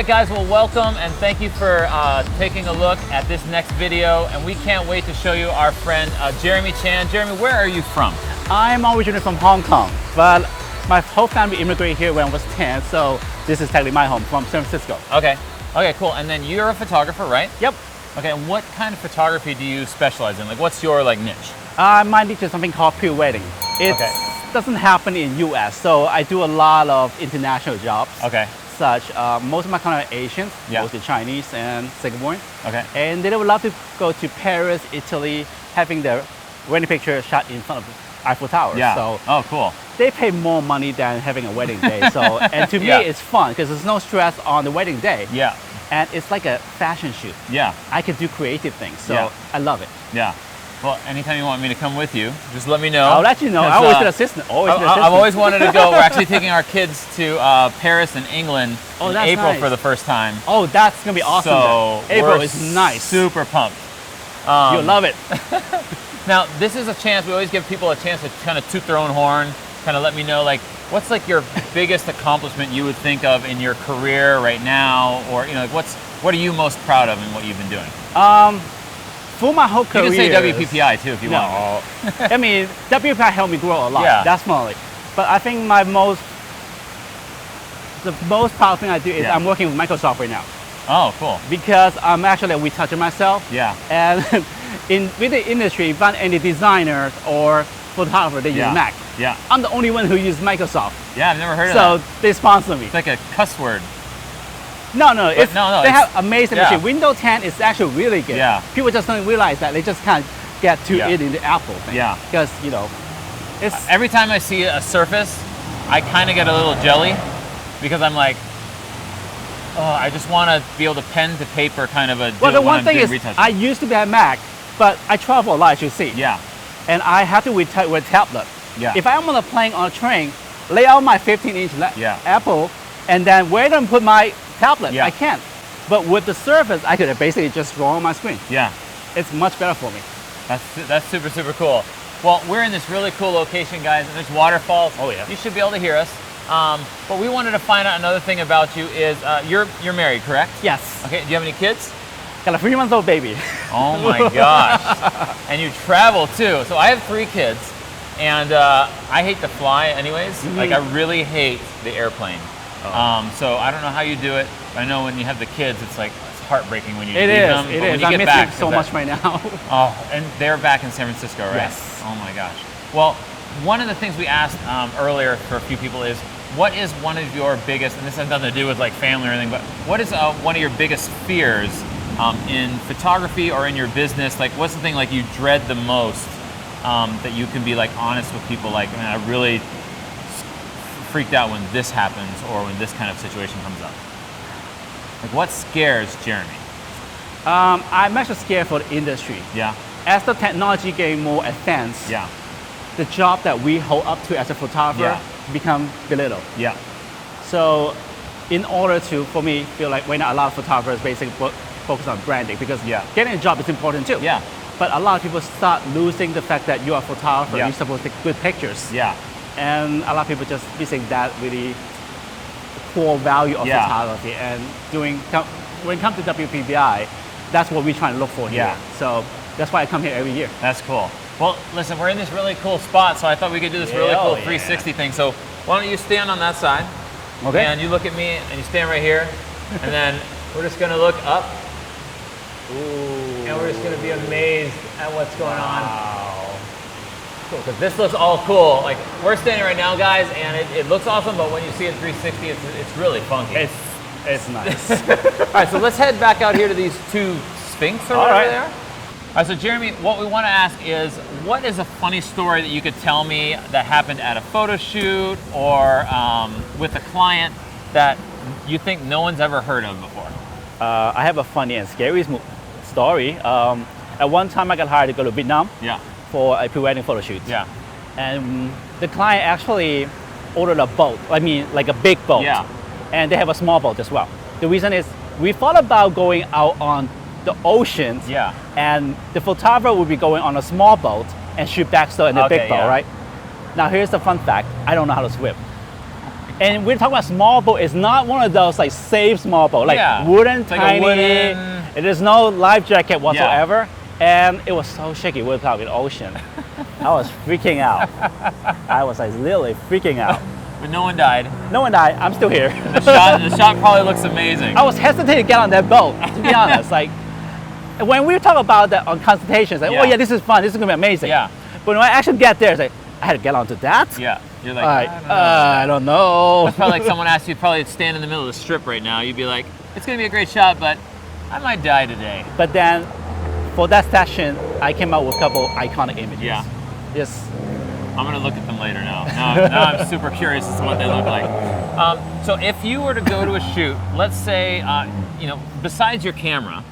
right, guys, well, welcome and thank you for taking a look at this next video. And we can't wait to show you our friend Jeremy Chan. Jeremy, where are you from? I'm originally from Hong Kong, but my whole family immigrated here when I was 10, so this is technically my home from San Francisco. Okay, cool. And then you're a photographer, right? Yep. Okay, and what kind of photography do you specialize in? Like, what's your niche? My niche is something called pre-wedding. It doesn't happen in US, so I do a lot of international jobs. Okay. Such, most of my clients are Asians, mostly Chinese and Singaporean. Okay. And they would love to go to Paris, Italy, having their wedding picture shot in front of Eiffel Tower. Yeah. So oh, cool. They pay more money than having a wedding day. So, and to me, it's fun because there's no stress on the wedding day. Yeah. And it's like a fashion shoot. Yeah. I can do creative things, so I love it. Yeah. Well, anytime you want me to come with you, just let me know. I'll let you know. I always an assistant. I've always wanted to go. We're actually taking our kids to Paris and England in April for the first time. Oh, that's going to be awesome. So April is nice. Super pumped. You'll love it. Now, this is a chance. We always give people a chance to kind of toot their own horn, kind of let me know, what's your biggest accomplishment you would think of in your career right now, or what are you most proud of in what you've been doing? For my whole career, you can say WPPI too if you want. I mean, WPPI helped me grow a lot. Yeah. Definitely. But I think the most proud thing I do is I'm working with Microsoft right now. Oh, cool. Because I'm actually a retoucher myself. Yeah. And with the industry, if you find any designers or photographer, they use Mac. Yeah. I'm the only one who uses Microsoft. Yeah, I've never heard of that. So they sponsor me. It's like a cuss word. No, they have amazing machine. Windows 10 is actually really good. Yeah. People just don't realize that. They just can't get to it in the Apple thing. Yeah. Because, it's... Every time I see a Surface, I kind of get a little jelly because I'm like, oh, I just want to be able to pen to paper kind of a Well, the one thing is, I used to be at Mac, but I travel a lot, as you see. Yeah. And I have to with tablet. Yeah. If I'm on a plane or a train, lay out my 15-inch Apple, and then where do I put my tablet? I can't. But with the Surface, I could basically just draw on my screen. Yeah. It's much better for me. That's super, super cool. Well, we're in this really cool location, guys, and there's waterfalls. Oh, yeah. You should be able to hear us. But we wanted to find out another thing about you is you're married, correct? Yes. Okay, do you have any kids? Got a 3-month-old baby. Oh my gosh. And you travel too. So I have 3 kids, and I hate to fly anyways. Mm-hmm. I really hate the airplane. Oh. So I don't know how you do it, but I know when you have the kids, it's heartbreaking when you leave them. It is. I miss it so much right now. Oh, and they're back in San Francisco, right? Yes. Oh my gosh. Well, one of the things we asked earlier for a few people is, what is one of your biggest, and this has nothing to do with family or anything, but what is one of your biggest fears in photography or in your business? What's the thing you dread the most that you can be honest with people, man, I really freaked out when this happens or when this kind of situation comes up? What scares Jeremy? I'm actually scared for the industry. Yeah. As the technology getting more advanced, the job that we hold up to as a photographer become belittled. Yeah. So in order for me, feel like right now a lot of photographers basically focus on branding because getting a job is important too. Yeah. But a lot of people start losing the fact that you're a photographer, you're supposed to take good pictures. Yeah. And a lot of people just missing that really core value of photography. And when it comes to WPPI, that's what we're trying to look for here. So that's why I come here every year. That's cool. Well, listen, we're in this really cool spot, so I thought we could do this really cool 360 thing. So why don't you stand on that side, and you look at me, and you stand right here, and then we're just going to look up, and we're just going to be amazed at what's going on. Cool, because this looks all cool. We're standing right now, guys, and it looks awesome, but when you see it 360, it's really funky. It's nice. All right, so let's head back out here to these 2 Sphinx or whatever they are. All right, so Jeremy, what we want to ask is, what is a funny story that you could tell me that happened at a photo shoot or with a client that you think no one's ever heard of before? I have a funny and scary story. At one time, I got hired to go to Vietnam for a pre-wedding photo shoot. Yeah. And the client actually ordered a boat, a big boat. Yeah. And they have a small boat as well. The reason is, we thought about going out on the ocean, and the photographer would be going on a small boat and shoot back still in the big boat, right? Now here's the fun fact, I don't know how to swim. Oh my And we're talking about small boat. It's not one of those like safe small boat, like wooden, it's like tiny. A wooden... There's no life jacket whatsoever. And it was so shaky with the ocean. I was freaking out. I was like literally freaking out. But no one died. No one died. I'm still here. The shot probably looks amazing. I was hesitating to get on that boat, to be honest. Like when we talk about that on consultations, like, oh yeah, this is fun. This is gonna be amazing. Yeah. But when I actually get there, it's like I had to get onto that. Yeah. You're like, I don't know. It's probably like someone asked you to probably stand in the middle of the strip right now. You'd be like, it's gonna be a great shot, but I might die today. But then, for that session, I came out with a couple iconic images. Yeah. Yes. I'm gonna look at them later now. Now I'm super curious as to what they look like. So if you were to go to a shoot, let's say, you know, besides your camera,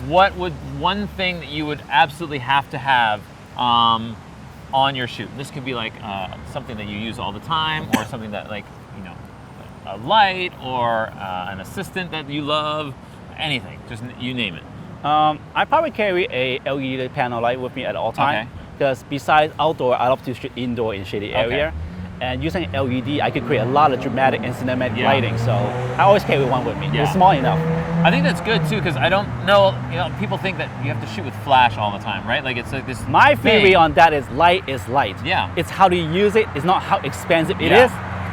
what would one thing that you would absolutely have to have on your shoot? This could be like something that you use all the time, or something that, like, you know, a light, or an assistant that you love, anything, just you name it. I probably carry a LED panel light with me at all times. Because besides outdoor, I love to shoot indoor in shady area. And using LED, I could create a lot of dramatic and cinematic lighting. So I always carry one with me. It's small enough. I think that's good too, because I don't know, you know, people think that you have to shoot with flash all the time, right? Like it's like this. My theory on that is light is light. Yeah. It's how do you use it. It's not how expensive it is.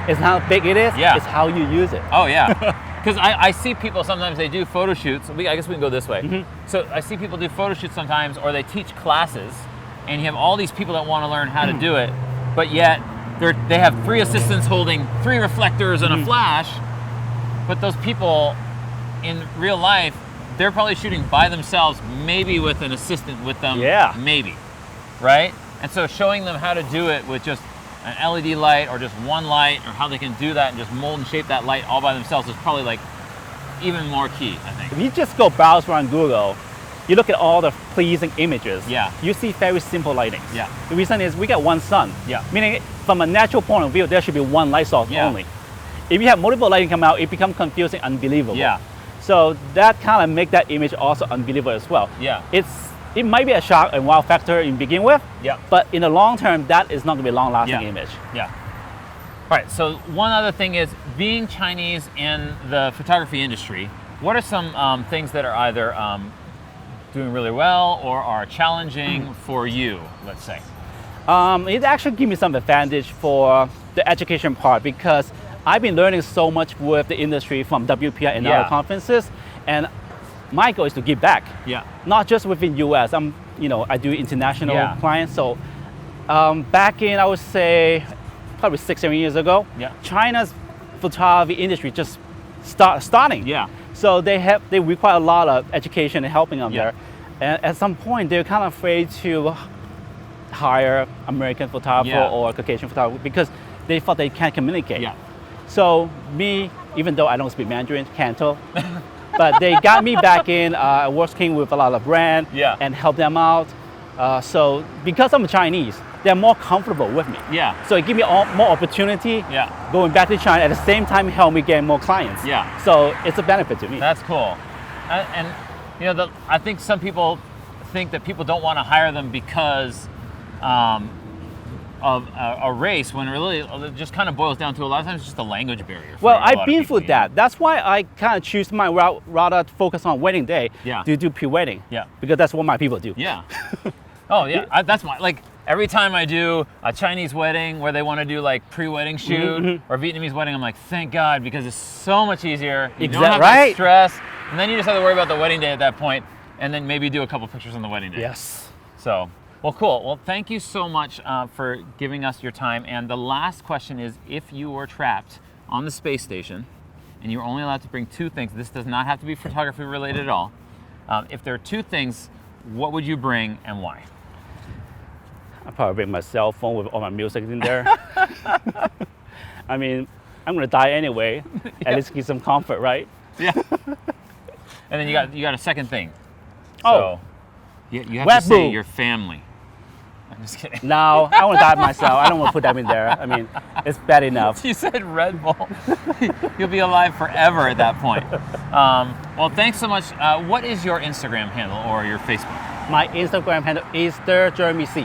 It's how big it is. It's how you use it. Oh yeah. Because I see people sometimes, they do photo shoots. I guess we can go this way. So I see people do photo shoots sometimes, or they teach classes, and you have all these people that want to learn how to do it, but yet they have 3 assistants holding 3 reflectors and a flash, but those people in real life, they're probably shooting by themselves, maybe with an assistant with them, maybe, right? And so showing them how to do it with just an LED light or just one light, or how they can do that and just mold and shape that light all by themselves is probably like even more key, I think. If you just go browse around Google, you look at all the pleasing images, you see very simple lighting. The reason is we got one sun, meaning from a natural point of view, there should be one light source only. If you have multiple lighting come out, it becomes confusing, unbelievable. So that kind of make that image also unbelievable as well. It might be a shock and wow factor in begin with, but in the long term, that is not going to be a long-lasting image. All right, so one other thing is, being Chinese in the photography industry, what are some things that are either doing really well or are challenging for you, let's say? It actually gives me some advantage for the education part, because I've been learning so much with the industry from WPI and other conferences, and my goal is to give back. Not just within US. I do international clients. So back in, I would say, probably 6-7 years ago, China's photography industry just starting. So they require a lot of education and helping them there. And at some point, they're kind of afraid to hire American photographer or Caucasian photographer because they thought they can't communicate. So me, even though I don't speak Mandarin, Canto, but they got me back in working with a lot of brands and help them out. So because I'm Chinese, they're more comfortable with me. So it gives me more opportunity going back to China, at the same time help me get more clients. So it's a benefit to me. That's cool. And you know, I think some people think that people don't want to hire them because of a race, when really it just kind of boils down to a lot of times just a language barrier. Well, I've been through that. That's why I kind of choose my route rather to focus on wedding day to do pre-wedding. Because that's what my people do. Oh yeah, that's my, like, every time I do a Chinese wedding where they want to do like pre-wedding shoot or Vietnamese wedding, I'm like, thank God, because it's so much easier. You don't have that stress, and then you just have to worry about the wedding day at that point, and then maybe do a couple pictures on the wedding day. So, well, cool. Well, thank you so much for giving us your time. And the last question is, if you were trapped on the space station and you were only allowed to bring 2 things, this does not have to be photography related at all. If there are 2 things, what would you bring and why? I'll probably bring my cell phone with all my music in there. I mean, I'm gonna die anyway. At least get some comfort, right? And then you got a second thing. So you have to say your family. I'm just kidding. No, I want to die myself. I don't want to put them in there. I mean, it's bad enough. You said Red Bull. You'll be alive forever at that point. Well, thanks so much. What is your Instagram handle or your Facebook? My Instagram handle is Jeremy C.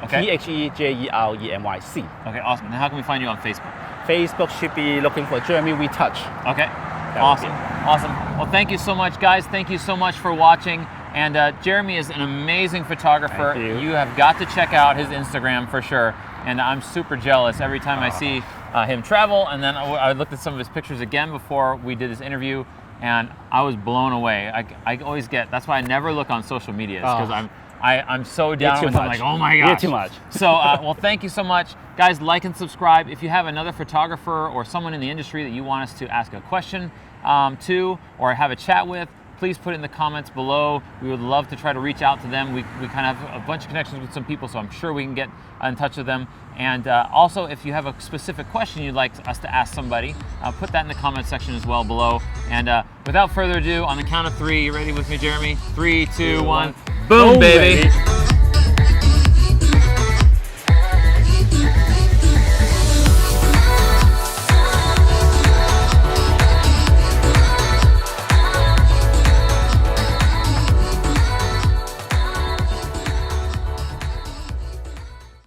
TheJeremyC. Okay, awesome. Now, how can we find you on Facebook? Facebook should be looking for Jeremy Retouch. Okay, awesome, awesome. Well, thank you so much, guys. Thank you so much for watching. And Jeremy is an amazing photographer. Thank you. You have got to check out his Instagram for sure. And I'm super jealous every time I see him travel. And then I looked at some of his pictures again before we did this interview, and I was blown away. I always get, that's why I never look on social media, because I'm so down with it. I'm like, oh my gosh. Too much. So, well, thank you so much. Guys, like and subscribe. If you have another photographer or someone in the industry that you want us to ask a question to or have a chat with, please put it in the comments below. We would love to try to reach out to them. We kind of have a bunch of connections with some people, so I'm sure we can get in touch with them. And also, if you have a specific question you'd like us to ask somebody, put that in the comment section as well below. And without further ado, on the count of 3, you ready with me, Jeremy? 3, 2, 1, boom, baby.